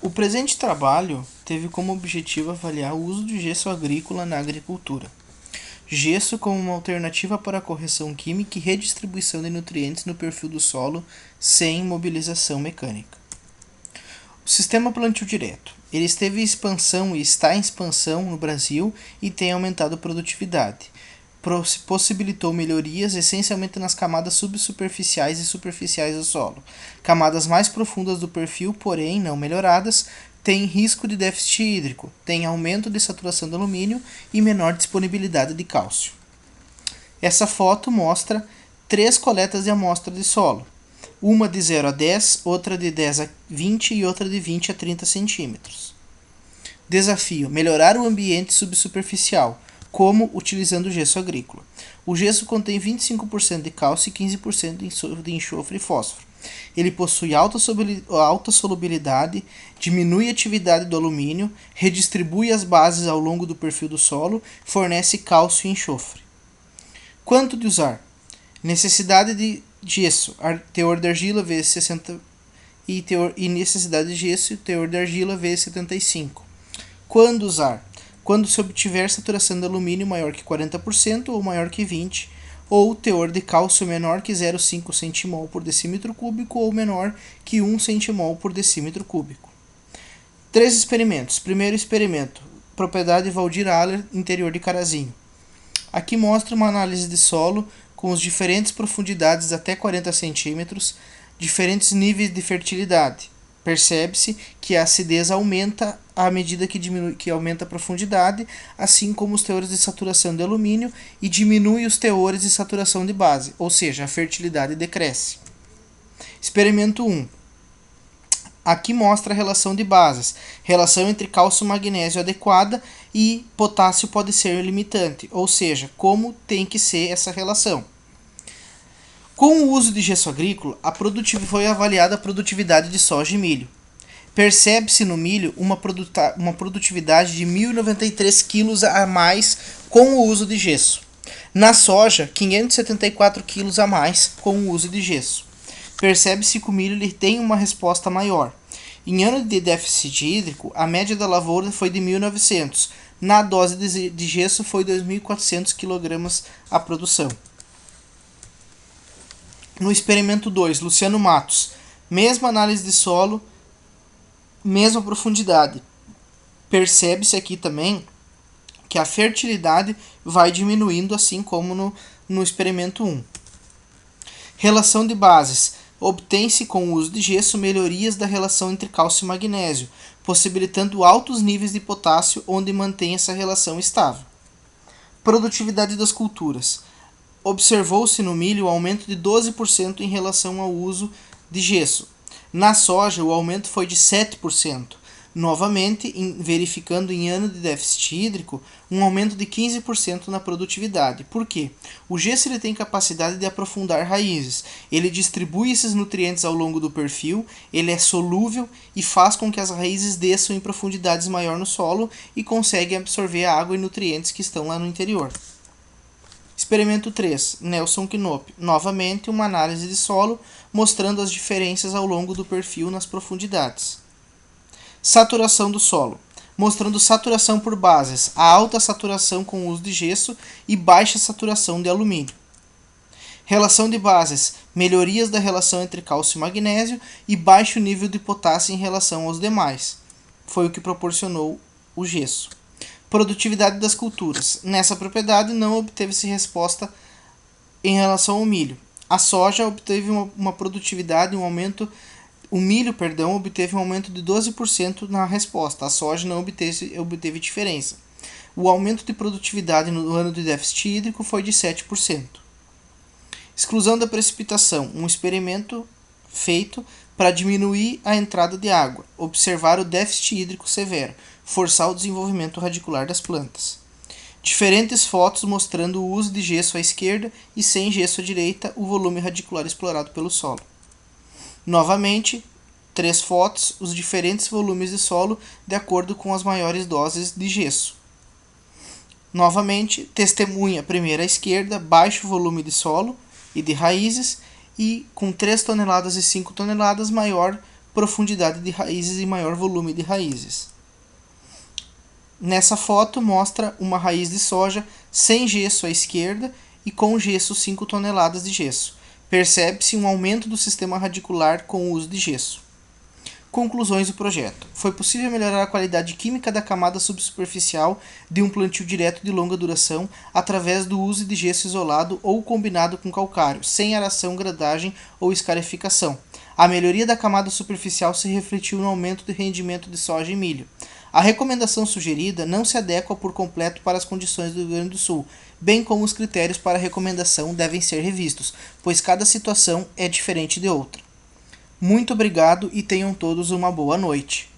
O presente trabalho teve como objetivo avaliar o uso de gesso agrícola na agricultura. Gesso como uma alternativa para a correção química e redistribuição de nutrientes no perfil do solo sem mobilização mecânica. O sistema plantio direto. Ele esteve em expansão e está em expansão no Brasil e tem aumentado a produtividade. Possibilitou melhorias essencialmente nas camadas subsuperficiais e superficiais do solo. Camadas mais profundas do perfil, porém não melhoradas, têm risco de déficit hídrico, têm aumento de saturação de alumínio e menor disponibilidade de cálcio. Essa foto mostra 3 coletas de amostra de solo. Uma de 0 a 10, outra de 10 a 20 e outra de 20 a 30 centímetros. Desafio: melhorar o ambiente subsuperficial. Como? Utilizando o gesso agrícola. O gesso contém 25% de cálcio e 15% de enxofre e fósforo. Ele possui alta solubilidade, diminui a atividade do alumínio, redistribui as bases ao longo do perfil do solo, fornece cálcio e enxofre. Quanto de usar? Necessidade de gesso, teor de argila vezes 60 e necessidade de gesso, teor de argila vezes 75. Quando usar? Quando se obtiver saturação de alumínio maior que 40% ou maior que 20%, ou teor de cálcio menor que 0,5 centimol por decímetro cúbico ou menor que 1 centimol por decímetro cúbico. 3 experimentos. Primeiro experimento, propriedade Valdir Aller, interior de Carazinho. Aqui mostra uma análise de solo com as diferentes profundidades até 40 centímetros, diferentes níveis de fertilidade. Percebe-se que a acidez aumenta à medida que aumenta a profundidade, assim como os teores de saturação de alumínio, e diminui os teores de saturação de base, ou seja, a fertilidade decresce. Experimento 1. Aqui mostra a relação de bases, relação entre cálcio e magnésio adequada e potássio pode ser limitante, ou seja, como tem que ser essa relação. Com o uso de gesso agrícola, foi avaliada a produtividade de soja e milho. Percebe-se no milho uma produtividade de 1.093 kg a mais com o uso de gesso. Na soja, 574 kg a mais com o uso de gesso. Percebe-se que o milho tem uma resposta maior. Em ano de déficit hídrico, a média da lavoura foi de 1.900. Na dose de gesso foi 2.400 kg a produção. No experimento 2, Luciano Matos, mesma análise de solo, mesma profundidade. Percebe-se aqui também que a fertilidade vai diminuindo, assim como no experimento 1. Relação de bases. Obtém-se com o uso de gesso melhorias da relação entre cálcio e magnésio, possibilitando altos níveis de potássio, onde mantém essa relação estável. Produtividade das culturas. Observou-se no milho o aumento de 12% em relação ao uso de gesso. Na soja, o aumento foi de 7%. Novamente, verificando em ano de déficit hídrico, um aumento de 15% na produtividade. Por quê? O gesso ele tem capacidade de aprofundar raízes. Ele distribui esses nutrientes ao longo do perfil, ele é solúvel e faz com que as raízes desçam em profundidades maior no solo e conseguem absorver a água e nutrientes que estão lá no interior. Experimento 3, Nelson Knopp. Novamente, uma análise de solo mostrando as diferenças ao longo do perfil nas profundidades. Saturação do solo. Mostrando saturação por bases, a alta saturação com o uso de gesso e baixa saturação de alumínio. Relação de bases, melhorias da relação entre cálcio e magnésio e baixo nível de potássio em relação aos demais. Foi o que proporcionou o gesso. Produtividade das culturas. Nessa propriedade não obteve-se resposta em relação ao milho. A soja obteve uma produtividade, o milho obteve um aumento de 12% na resposta. A soja não obteve diferença. O aumento de produtividade no ano de déficit hídrico foi de 7%. Exclusão da precipitação. Um experimento feito para diminuir a entrada de água, observar o déficit hídrico severo, forçar o desenvolvimento radicular das plantas. Diferentes fotos mostrando o uso de gesso à esquerda e sem gesso à direita, o volume radicular explorado pelo solo. Novamente, 3 fotos, os diferentes volumes de solo de acordo com as maiores doses de gesso. Novamente, testemunha primeira à esquerda, baixo volume de solo e de raízes, e com 3 toneladas e 5 toneladas maior profundidade de raízes e maior volume de raízes. Nessa foto mostra uma raiz de soja sem gesso à esquerda e com gesso 5 toneladas de gesso. Percebe-se um aumento do sistema radicular com o uso de gesso. Conclusões do projeto. Foi possível melhorar a qualidade química da camada subsuperficial de um plantio direto de longa duração através do uso de gesso isolado ou combinado com calcário, sem aração, gradagem ou escarificação. A melhoria da camada superficial se refletiu no aumento do rendimento de soja e milho. A recomendação sugerida não se adequa por completo para as condições do Rio Grande do Sul, bem como os critérios para a recomendação devem ser revistos, pois cada situação é diferente de outra. Muito obrigado e tenham todos uma boa noite.